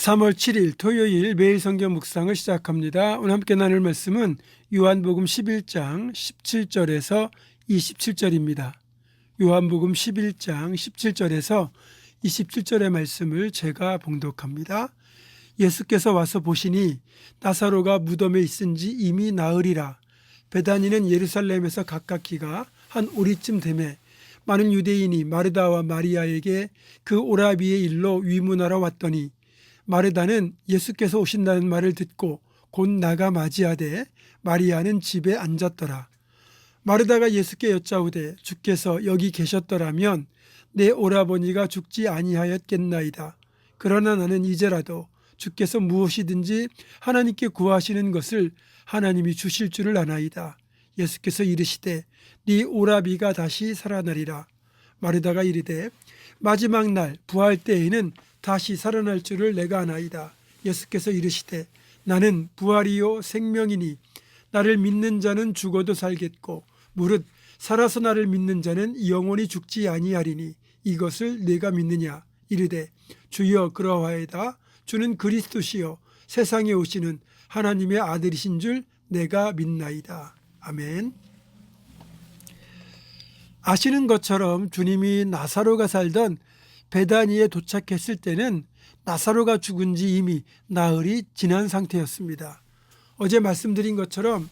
3월 7일 토요일 매일 성경 묵상을 시작합니다. 오늘 함께 나눌 말씀은 요한복음 11장 17절에서 27절입니다. 요한복음 11장 17절에서 27절의 말씀을 제가 봉독합니다. 예수께서 와서 보시니 나사로가 무덤에 있은지 이미 나으리라. 베다니는 예루살렘에서 가깝기가 한 오리쯤 되매 많은 유대인이 마르다와 마리아에게 그 오라비의 일로 위문하러 왔더니 마르다는 예수께서 오신다는 말을 듣고 곧 나가 맞이하되 마리아는 집에 앉았더라. 마르다가 예수께 여짜오되 주께서 여기 계셨더라면 내 오라버니가 죽지 아니하였겠나이다. 그러나 나는 이제라도 주께서 무엇이든지 하나님께 구하시는 것을 하나님이 주실 줄을 아나이다. 예수께서 이르시되 네 오라비가 다시 살아나리라. 마르다가 이르되 마지막 날 부활 때에는 다시 살아날 줄을 내가 아나이다. 예수께서 이르시되 나는 부활이요 생명이니 나를 믿는 자는 죽어도 살겠고 무릇 살아서 나를 믿는 자는 영원히 죽지 아니하리니 이것을 내가 믿느냐. 이르되 주여 그러하이다. 주는 그리스도시요 세상에 오시는 하나님의 아들이신 줄 내가 믿나이다. 아멘. 아시는 것처럼 주님이 나사로가 살던 베다니에 도착했을 때는 나사로가 죽은 지 이미 나흘이 지난 상태였습니다. 어제 말씀드린 것처럼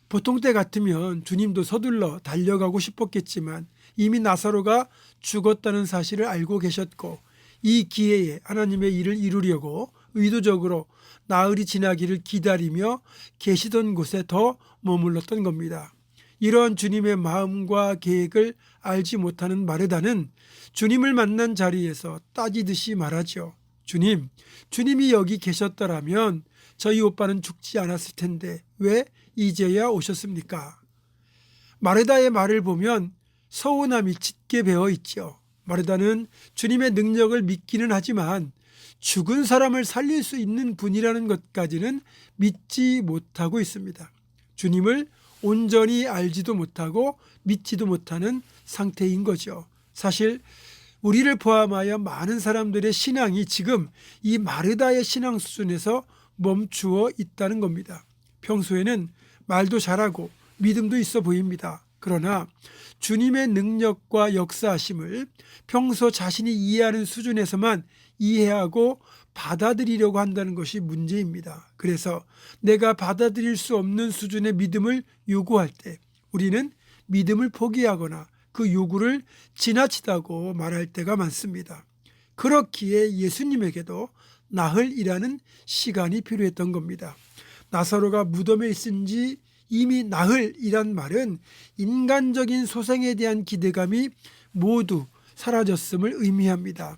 보통 때 같으면 주님도 서둘러 달려가고 싶었겠지만 이미 나사로가 죽었다는 사실을 알고 계셨고 이 기회에 하나님의 일을 이루려고 의도적으로 나흘이 지나기를 기다리며 계시던 곳에 더 머물렀던 겁니다. 이러한 주님의 마음과 계획을 알지 못하는 마르다는 주님을 만난 자리에서 따지듯이 말하죠. 주님이 여기 계셨더라면 저희 오빠는 죽지 않았을 텐데 왜 이제야 오셨습니까? 마르다의 말을 보면 서운함이 짙게 배어 있죠. 마르다는 주님의 능력을 믿기는 하지만 죽은 사람을 살릴 수 있는 분이라는 것까지는 믿지 못하고 있습니다. 주님을 온전히 알지도 못하고 믿지도 못하는 상태인 거죠. 사실 우리를 포함하여 많은 사람들의 신앙이 지금 이 마르다의 신앙 수준에서 멈추어 있다는 겁니다. 평소에는 말도 잘하고 믿음도 있어 보입니다. 그러나 주님의 능력과 역사하심을 평소 자신이 이해하는 수준에서만 이해하고 받아들이려고 한다는 것이 문제입니다. 그래서 내가 받아들일 수 없는 수준의 믿음을 요구할 때 우리는 믿음을 포기하거나 그 요구를 지나치다고 말할 때가 많습니다. 그렇기에 예수님에게도 나흘이라는 시간이 필요했던 겁니다. 나사로가 무덤에 있은지 이미 나흘이란 말은 인간적인 소생에 대한 기대감이 모두 사라졌음을 의미합니다.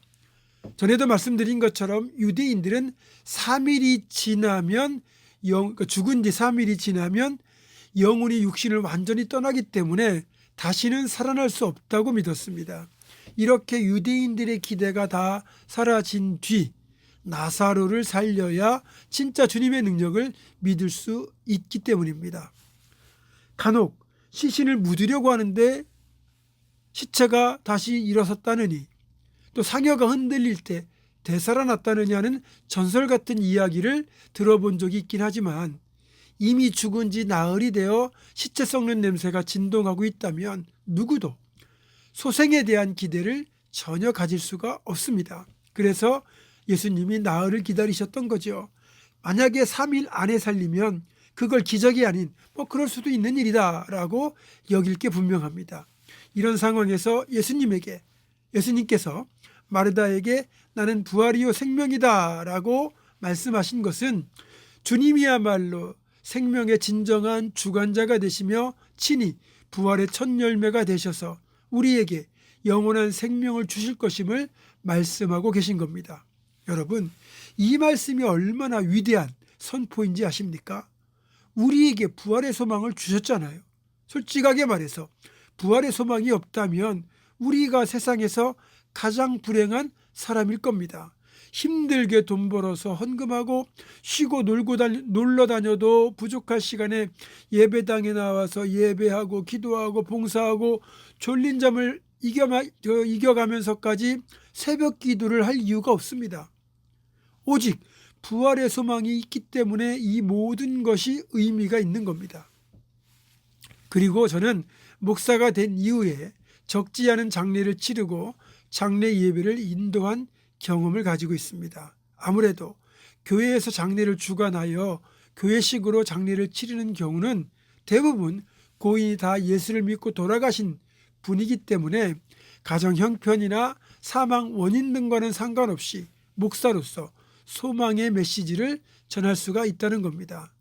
전에도 말씀드린 것처럼 유대인들은 3일이 지나면 죽은 지 3일이 지나면 영혼이 육신을 완전히 떠나기 때문에 다시는 살아날 수 없다고 믿었습니다. 이렇게 유대인들의 기대가 다 사라진 뒤 나사로를 살려야 진짜 주님의 능력을 믿을 수 있기 때문입니다. 간혹 시신을 묻으려고 하는데 시체가 다시 일어섰다느니 또 상여가 흔들릴 때 되살아났다느냐는 전설 같은 이야기를 들어본 적이 있긴 하지만 이미 죽은 지 나흘이 되어 시체 썩는 냄새가 진동하고 있다면 누구도 소생에 대한 기대를 전혀 가질 수가 없습니다. 그래서 예수님이 나흘을 기다리셨던 거죠. 만약에 3일 안에 살리면 그걸 기적이 아닌 그럴 수도 있는 일이다 라고 여길 게 분명합니다. 이런 상황에서 예수님께서 마르다에게 나는 부활이요 생명이다 라고 말씀하신 것은 주님이야말로 생명의 진정한 주관자가 되시며 친히 부활의 첫 열매가 되셔서 우리에게 영원한 생명을 주실 것임을 말씀하고 계신 겁니다. 여러분, 이 말씀이 얼마나 위대한 선포인지 아십니까? 우리에게 부활의 소망을 주셨잖아요. 솔직하게 말해서 부활의 소망이 없다면 우리가 세상에서 가장 불행한 사람일 겁니다. 힘들게 돈 벌어서 헌금하고 쉬고 놀러 다녀도 부족할 시간에 예배당에 나와서 예배하고 기도하고 봉사하고 졸린 잠을 이겨가면서까지 새벽 기도를 할 이유가 없습니다. 오직 부활의 소망이 있기 때문에 이 모든 것이 의미가 있는 겁니다. 그리고 저는 목사가 된 이후에 적지 않은 장례를 치르고 장례 예배를 인도한 경험을 가지고 있습니다. 아무래도 교회에서 장례를 주관하여 교회식으로 장례를 치르는 경우는 대부분 고인이 다 예수를 믿고 돌아가신 분이기 때문에 가정 형편이나 사망 원인 등과는 상관없이 목사로서 소망의 메시지를 전할 수가 있다는 겁니다.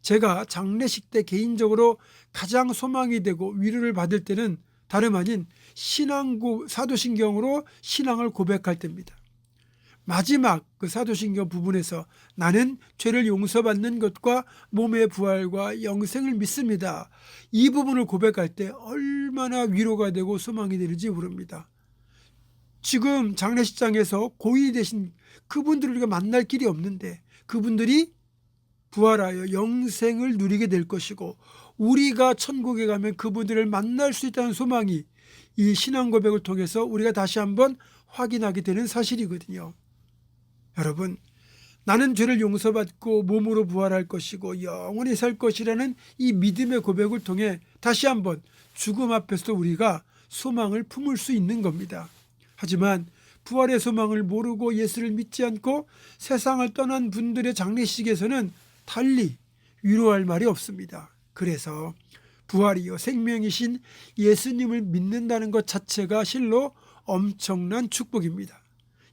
제가 장례식 때 개인적으로 가장 소망이 되고 위로를 받을 때는 다름 아닌 사도신경으로 신앙을 고백할 때입니다. 마지막 그 사도신경 부분에서 나는 죄를 용서받는 것과 몸의 부활과 영생을 믿습니다. 이 부분을 고백할 때 얼마나 위로가 되고 소망이 되는지 모릅니다. 지금 장례식장에서 고인이 되신 그분들을 우리가 만날 길이 없는데 그분들이 부활하여 영생을 누리게 될 것이고 우리가 천국에 가면 그분들을 만날 수 있다는 소망이 이 신앙 고백을 통해서 우리가 다시 한번 확인하게 되는 사실이거든요. 여러분, 나는 죄를 용서받고 몸으로 부활할 것이고 영원히 살 것이라는 이 믿음의 고백을 통해 다시 한번 죽음 앞에서 우리가 소망을 품을 수 있는 겁니다. 하지만 부활의 소망을 모르고 예수를 믿지 않고 세상을 떠난 분들의 장례식에서는 달리 위로할 말이 없습니다. 그래서 부활이요 생명이신 예수님을 믿는다는 것 자체가 실로 엄청난 축복입니다.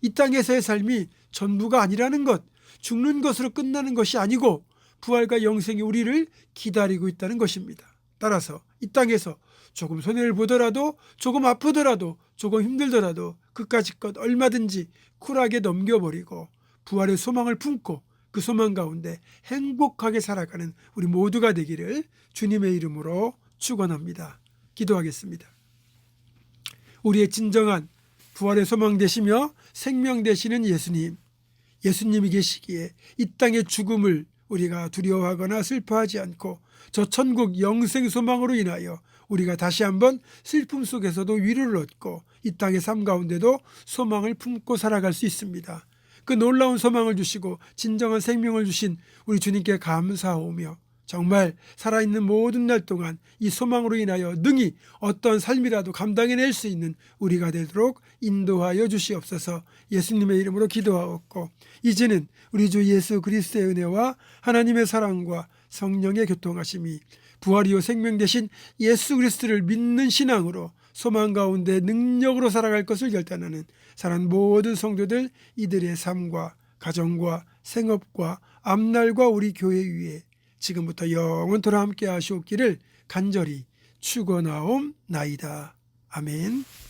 이 땅에서의 삶이 전부가 아니라는 것, 죽는 것으로 끝나는 것이 아니고 부활과 영생이 우리를 기다리고 있다는 것입니다. 따라서 이 땅에서 조금 손해를 보더라도 조금 아프더라도 조금 힘들더라도 그까짓 것 얼마든지 쿨하게 넘겨버리고 부활의 소망을 품고 그 소망 가운데 행복하게 살아가는 우리 모두가 되기를 주님의 이름으로 축원합니다. 기도하겠습니다. 우리의 진정한 부활의 소망 되시며 생명 되시는 예수님이 계시기에 이 땅의 죽음을 우리가 두려워하거나 슬퍼하지 않고 저 천국 영생 소망으로 인하여 우리가 다시 한번 슬픔 속에서도 위로를 얻고 이 땅의 삶 가운데도 소망을 품고 살아갈 수 있습니다. 그 놀라운 소망을 주시고 진정한 생명을 주신 우리 주님께 감사하오며 정말 살아있는 모든 날 동안 이 소망으로 인하여 능히 어떤 삶이라도 감당해낼 수 있는 우리가 되도록 인도하여 주시옵소서. 예수님의 이름으로 기도하옵고 이제는 우리 주 예수 그리스도의 은혜와 하나님의 사랑과 성령의 교통하심이 부활이요 생명 되신 예수 그리스도를 믿는 신앙으로 소망 가운데 능력으로 살아갈 것을 결단하는 사랑하는 모든 성도들 이들의 삶과 가정과 생업과 앞날과 우리 교회 위에 지금부터 영원토록 함께 하시옵기를 간절히 축원하옵나이다. 아멘.